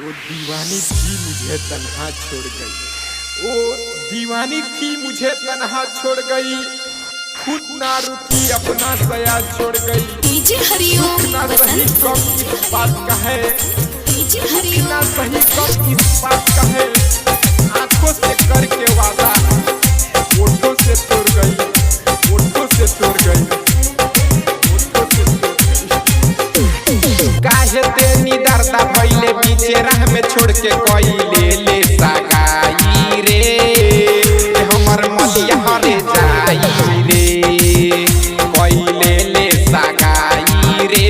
वो दीवानी थी मुझे तन्हा छोड़ गई, वो दीवानी थी मुझे तन्हा छोड़ गई, खुद ना रुकी अपना सया छोड़ गई। डीजे हरिओम ना सही कब इस बात का है, डीजे हरिओम ना सही कब इस बात का है। आंखों से करके वादा होठों से तोड़ गई, होठों से तोड़ गई, होठों से तोड़ गई। काहे तेनी दर्दा भइले बीचे राह में छोड़ के कोई ले ले सगाई रे, हमर मलिया हरे जाई रे, कोई ले ले सगाई रे,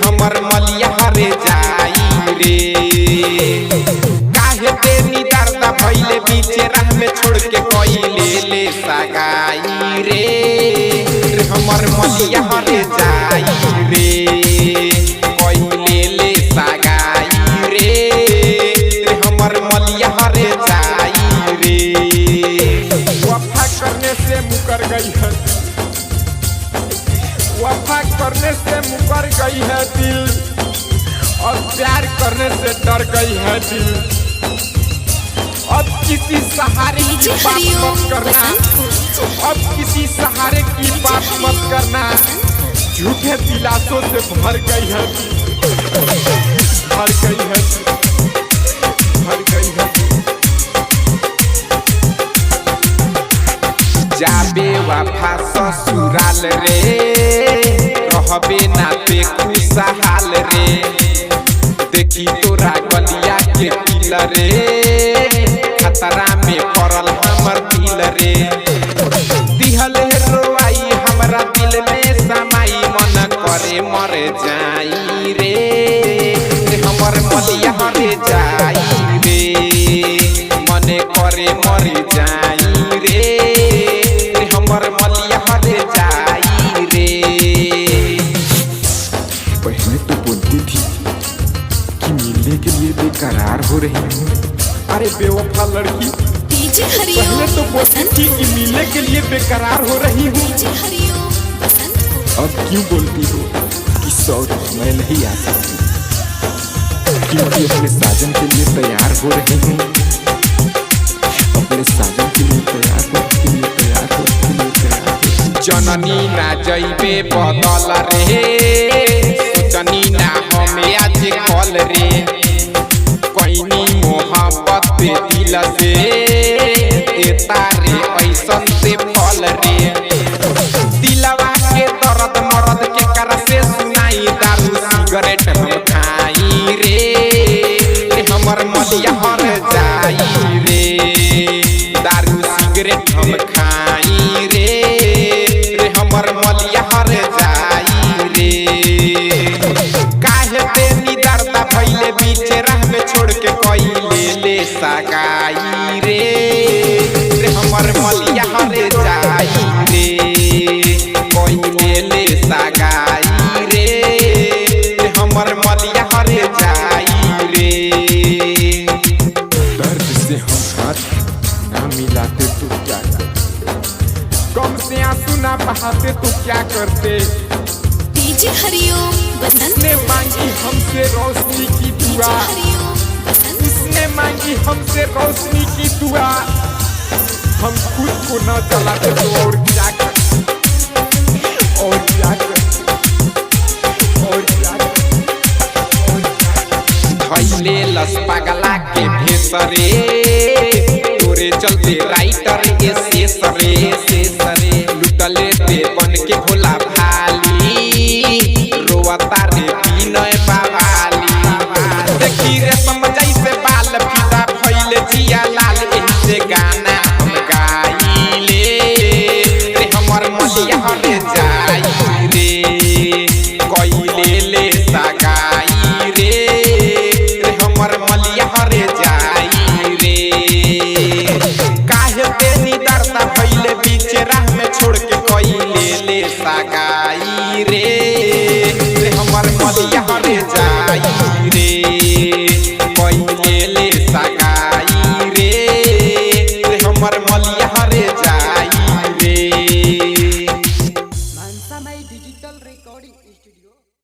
हमर मलिया हरे जाई रे। काहे तेनी दर्दा भइले बीचे राह में छोड़ के कोई ले ले सगाई रे, हमर मलिया हरे जाई रे, मुकर गई है, वफा करने से मुकर गई है दिल, और प्यार करने से डर गई है दिल। अब किसी सहारे की बात मत करना, अब किसी सहारे की बात मत करना, झूठे दिलासों से भर गई है, भर गई है, भर गई है। जाबे वफा ससुराल रे, रहबे ना पे खुशहाल रे, देखी तोरा गलिया के दिल रे, खतरा में पड़ल हमर दिल रे। दिहल रोवाई हमरा दिल में समाई, मन करे मर जाई रे, हमर मलिया हरे जाई रे, मने करे मर जाई रे, हमर मलिया हरे जाई रे। पहले तो बोलती थी कि मिलने के लिए बेकरार हो रही हूँ, अरे बेवफा लड़की, डीजे हरिओम पहले तो बोलती थी कि मिलने के लिए बेकरार हो रही हूँ, डीजे हरिओम अब क्यों बोलती हो कि सॉरी मैं नहीं आ सकती, क्योंकि अपने साजन के लिए तैयार हो रही हूँ, अपने साजन के लिए तैयार हो, के लिए तैयार हो, के लिए तैयार हो। जननी ना जइबे बदल रे, सोचनी ना हमें आज कल रे, कोइनी मोहब्बत पे दिल से देता रे ऐसन से फल रे। दिलवा के दर्द मर्द के कर से सुनाई, दारू सिगरेट हम खाई रे, हमर मलिया हर जाई रे, दारू सिगरेट हम खाई रे, हमर मलिया हर जाई रे। काहे तेनी दर्दा भइले बीचे राह में छोड़ के कोई ले ले सगाई रे, हमर मलिया हर जाई रे, कोई ले ले सगाई रे, हमर मलिया हर जाई रे। दर्द से हम हाथ ना मिलाते तो क्या करते, कम से आंसू ना बहाते तो क्या करते। डीजे हरिओम बसंत उसने मांगी हमसे रोशनी की दुआ, उसने मांगी हमसे रोशनी की दुआ, हम खुद को न जलाते तो और क्या करते, और क्या करते, और क्या करते, और क्या। धइले लस पगला के भेसरे, तोरे चलते राइटर के शेषरे, शेषरे लुटले ते बन के भोला भाली, रोवता रे विनय बावाली, देखी रे